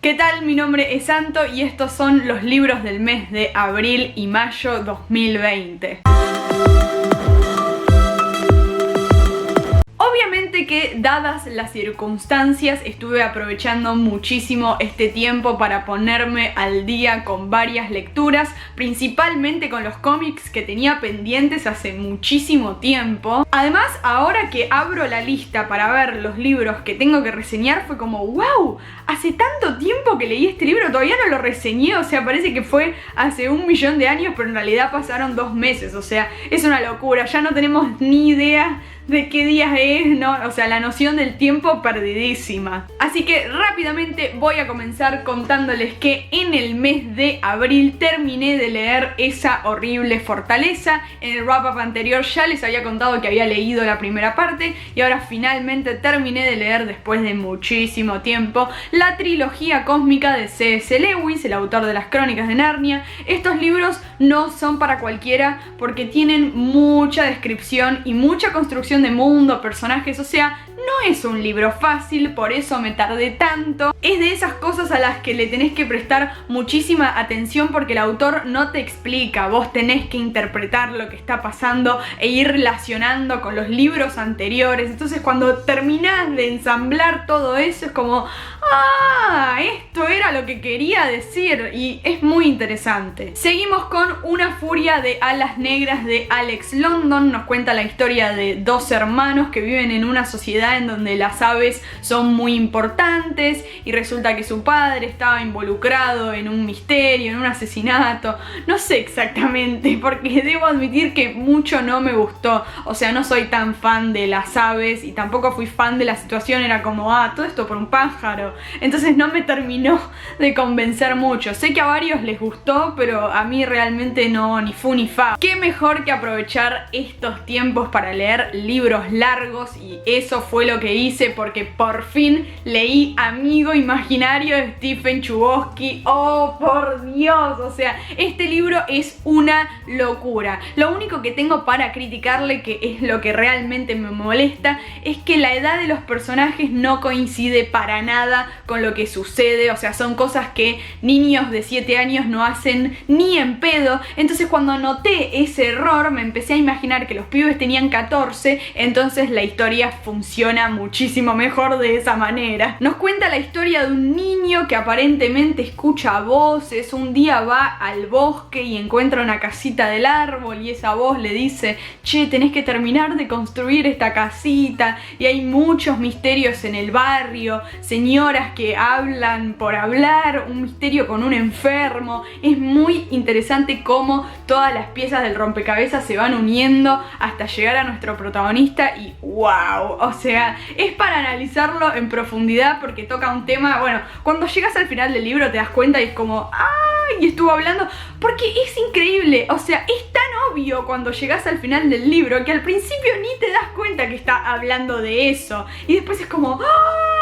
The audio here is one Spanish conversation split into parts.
¿Qué tal? Mi nombre es Santo y estos son los libros del mes de abril y mayo 2020. Obviamente que, dadas las circunstancias, estuve aprovechando muchísimo este tiempo para ponerme al día con varias lecturas, principalmente con los cómics que tenía pendientes hace muchísimo tiempo. Además, ahora que abro la lista para ver los libros que tengo que reseñar, fue como ¡wow! Hace tanto tiempo que leí este libro, todavía no lo reseñé, o sea, parece que fue hace 1.000.000 de años, pero en realidad pasaron 2 meses, o sea, es una locura, ya no tenemos ni idea de qué días es, ¿no? O sea, la noción del tiempo perdidísima. Así que rápidamente voy a comenzar contándoles que en el mes de abril terminé de leer Esa horrible fortaleza. En el wrap-up anterior ya les había contado que había leído la primera parte y ahora finalmente terminé de leer, después de muchísimo tiempo, la trilogía cósmica de C.S. Lewis, el autor de las Crónicas de Narnia. Estos libros no son para cualquiera porque tienen mucha descripción y mucha construcción de mundo, personajes, o sea, no es un libro fácil, por eso me tardé tanto. Es de esas cosas a las que le tenés que prestar muchísima atención porque el autor no te explica, vos tenés que interpretar lo que está pasando e ir relacionando con los libros anteriores. Entonces cuando terminás de ensamblar todo eso es como ¡ah! Esto era lo que quería decir y es muy interesante. Seguimos con Una furia de alas negras de Alex London. Nos cuenta la historia de dos hermanos que viven en una sociedad en donde las aves son muy importantes y resulta que su padre estaba involucrado en un misterio, en un asesinato. No sé exactamente porque debo admitir que mucho no me gustó. O sea, no soy tan fan de las aves y tampoco fui fan de la situación. Era como, todo esto por un pájaro. Entonces no me terminó de convencer mucho. Sé que a varios les gustó, pero a mí realmente no, ni fu ni fa. Qué mejor que aprovechar estos tiempos para leer libros largos, y eso fue lo que hice porque por fin leí Amigo Imaginario de Stephen Chbosky. ¡Oh, por Dios! O sea, este libro es una locura. Lo único que tengo para criticarle, que es lo que realmente me molesta, es que la edad de los personajes no coincide para nada con lo que sucede. O sea, son cosas que niños de 7 años no hacen ni en pedo. Entonces cuando noté ese error me empecé a imaginar que los pibes tenían 14, entonces la historia funciona muchísimo mejor de esa manera. Nos cuenta la historia de un niño que aparentemente escucha voces. Un día va al bosque y encuentra una casita del árbol y esa voz le dice: che, tenés que terminar de construir esta casita. Y hay muchos misterios en el barrio, señoras que hablan por hablar, un misterio con un enfermo. Es muy interesante cómo todas las piezas del rompecabezas se van uniendo hasta llegar a nuestro protagonista y wow, o sea, es para analizarlo en profundidad porque toca un tema, bueno, cuando llegas al final del libro te das cuenta y es como ¡ay! Estuvo hablando, porque es increíble, o sea, es tan obvio cuando llegas al final del libro que al principio ni te das cuenta que está hablando de eso y después es como ¡ah!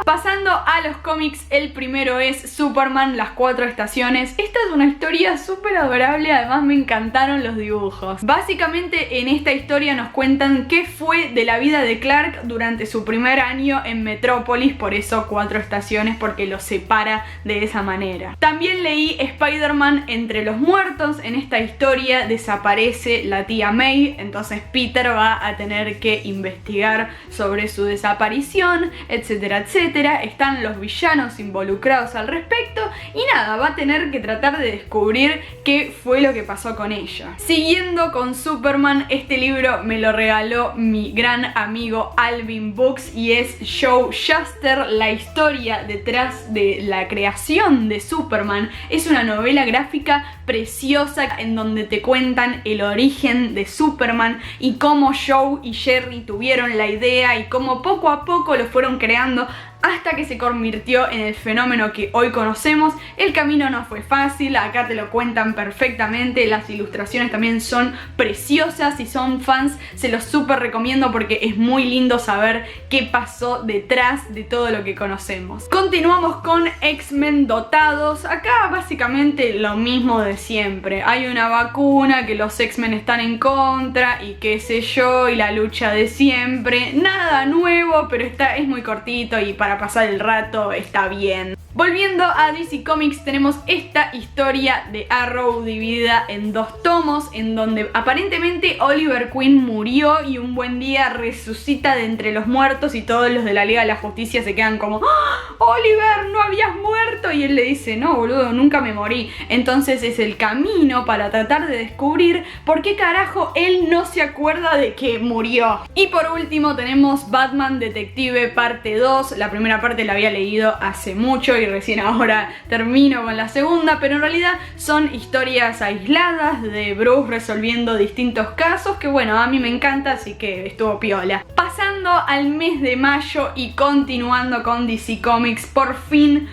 Pasando a los cómics, el primero es Superman, las 4 estaciones. Esta es una historia súper adorable, además me encantaron los dibujos. Básicamente en esta historia nos cuentan qué fue de la vida de Clark durante su primer año en Metrópolis, por eso 4 estaciones, porque lo separa de esa manera. También leí Spider-Man entre los muertos. En esta historia desaparece la tía May, entonces Peter va a tener que investigar sobre su desaparición, etcétera, etcétera. Están los villanos involucrados al respecto y nada, va a tener que tratar de descubrir qué fue lo que pasó con ella. Siguiendo con Superman, este libro me lo regaló mi gran amigo Alvin Books y es Joe Shuster. La historia detrás de la creación de Superman es una novela gráfica preciosa en donde te cuentan el origen de Superman y cómo Joe y Jerry tuvieron la idea y cómo poco a poco lo fueron creando hasta que se convirtió en el fenómeno que hoy conocemos. El camino no fue fácil, acá te lo cuentan perfectamente, las ilustraciones también son preciosas. Si son fans se los súper recomiendo porque es muy lindo saber qué pasó detrás de todo lo que conocemos. Continuamos con X-Men dotados. Acá básicamente lo mismo de siempre, hay una vacuna que los X-Men están en contra y qué sé yo, y la lucha de siempre, nada nuevo, pero es muy cortito y para pasar el rato está bien. Volviendo a DC Comics, tenemos esta historia de Arrow dividida en 2 tomos, en donde aparentemente Oliver Queen murió y un buen día resucita de entre los muertos y todos los de la Liga de la Justicia se quedan como ¡Ah! Oliver, no habías muerto, y él le dice no boludo, nunca me morí. Entonces es el camino para tratar de descubrir por qué carajo él no se acuerda de que murió. Y por último tenemos Batman Detective parte 2. La primera parte la había leído hace mucho y recién ahora termino con la segunda, pero en realidad son historias aisladas de Bruce resolviendo distintos casos que bueno, a mí me encanta, así que estuvo piola. Pasando al mes de mayo y continuando con DC Comics, por fin,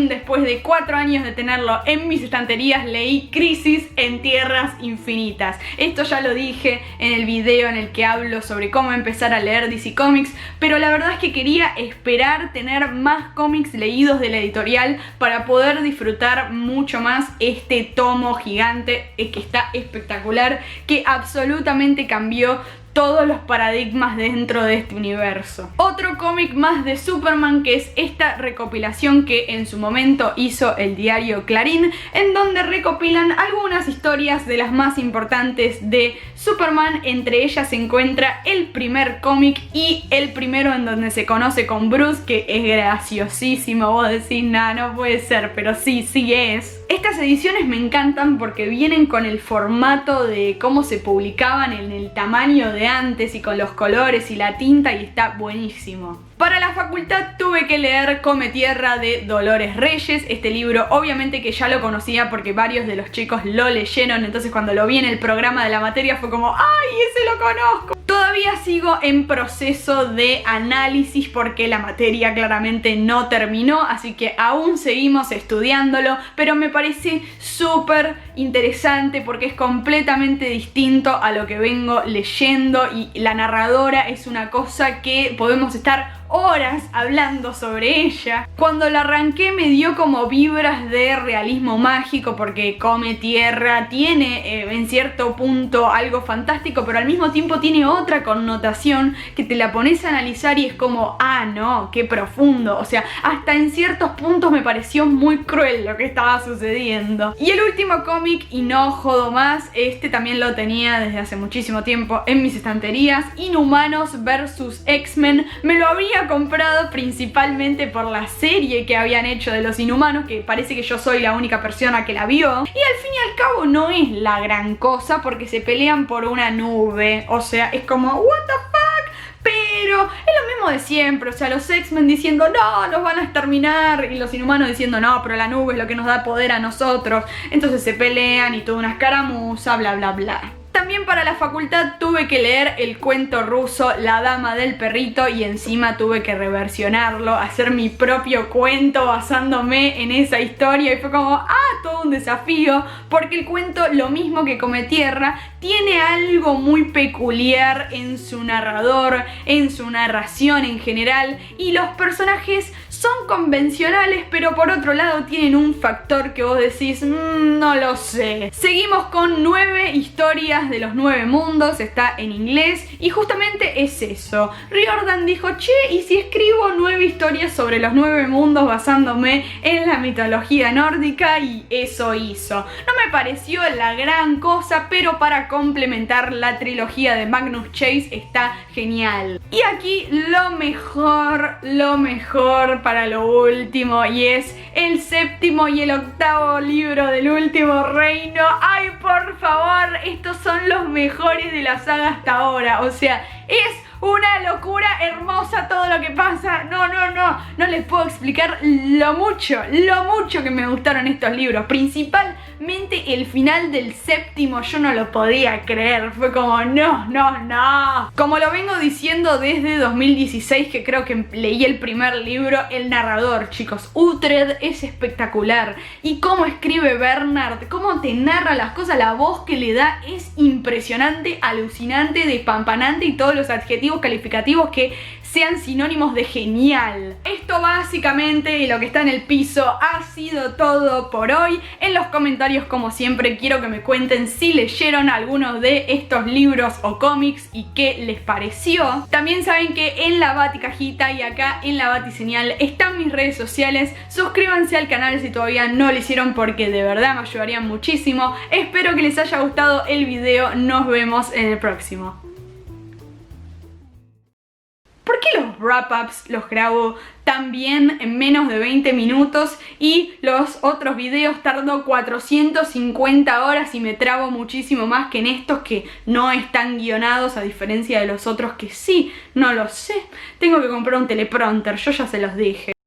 después de 4 años de tenerlo en mis estanterías, leí Crisis en Tierras Infinitas. Esto ya lo dije en el video en el que hablo sobre cómo empezar a leer DC Comics, pero la verdad es que quería esperar tener más cómics leídos de la editorial para poder disfrutar mucho más este tomo gigante que está espectacular, que absolutamente cambió todos los paradigmas dentro de este universo. Otro cómic más de Superman, que es esta recopilación que en su momento hizo el diario Clarín, en donde recopilan algunas historias de las más importantes de Superman. Entre ellas se encuentra el primer cómic y el primero en donde se conoce con Bruce, que es graciosísimo. Vos decís, nah, no puede ser, pero sí es. Estas ediciones me encantan porque vienen con el formato de cómo se publicaban, en el tamaño de antes y con los colores y la tinta, y está buenísimo. Para la facultad tuve que leer Come Tierra de Dolores Reyes. Este libro obviamente que ya lo conocía porque varios de los chicos lo leyeron, entonces cuando lo vi en el programa de la materia fue como ¡ay, ese lo conozco! Todavía sigo en proceso de análisis porque la materia claramente no terminó, así que aún seguimos estudiándolo, pero me parece súper interesante porque es completamente distinto a lo que vengo leyendo y la narradora es una cosa que podemos estar horas hablando sobre ella. Cuando la arranqué me dio como vibras de realismo mágico porque Come Tierra tiene en cierto punto algo fantástico, pero al mismo tiempo tiene otra connotación que te la pones a analizar y es como ah no, qué profundo. O sea, hasta en ciertos puntos me pareció muy cruel lo que estaba sucediendo. Y el último cómic, y no jodo más, este también lo tenía desde hace muchísimo tiempo en mis estanterías, Inhumanos vs X-Men. Me lo había comprado principalmente por la serie que habían hecho de los Inhumanos, que parece que yo soy la única persona que la vio, y al fin y al cabo no es la gran cosa porque se pelean por una nube, o sea, es como what the fuck, pero es lo mismo de siempre. O sea, los X-Men diciendo no, nos van a exterminar, y los Inhumanos diciendo no, pero la nube es lo que nos da poder a nosotros. Entonces se pelean y toda una escaramuza, bla bla bla. También para la facultad tuve que leer el cuento ruso La Dama del Perrito y encima tuve que reversionarlo, hacer mi propio cuento basándome en esa historia, y fue como todo un desafío porque el cuento, lo mismo que Come Tierra, tiene algo muy peculiar en su narrador, en su narración en general, y los personajes son convencionales, pero por otro lado tienen un factor que vos decís, no lo sé. Seguimos con 9 historias de los 9 mundos, está en inglés, y justamente es eso. Riordan dijo, che, ¿y si escribo 9 historias sobre los 9 mundos basándome en la mitología nórdica? Y eso hizo. No me pareció la gran cosa, pero para complementar la trilogía de Magnus Chase está genial. Y aquí lo mejor para lo último, y es el 7º y el 8º libro del Último Reino. ¡Ay, por favor! Estos son los mejores de la saga hasta ahora. O sea, es una locura hermosa todo lo que pasa. No les puedo explicar lo mucho que me gustaron estos libros. Principalmente el final del 7º, yo no lo podía creer. Fue como no. Como lo vengo diciendo desde 2016, que creo que leí el primer libro, el narrador, chicos, Uhtred es espectacular. Y cómo escribe Bernard, cómo te narra las cosas, la voz que le da es impresionante, alucinante, despampanante, y todos los adjetivos calificativos que sean sinónimos de genial. Esto básicamente, y lo que está en el piso, ha sido todo por hoy. En los comentarios, como siempre, quiero que me cuenten si leyeron algunos de estos libros o cómics y qué les pareció. También saben que en la baticajita y acá en la batiseñal están mis redes sociales. Suscríbanse al canal si todavía no lo hicieron, porque de verdad me ayudarían muchísimo. Espero que les haya gustado el video. Nos vemos en el próximo. ¿Por qué los wrap-ups los grabo tan bien en menos de 20 minutos y los otros videos tardo 450 horas y me trabo muchísimo más que en estos que no están guionados, a diferencia de los otros que sí? No lo sé. Tengo que comprar un teleprompter, yo ya se los dije.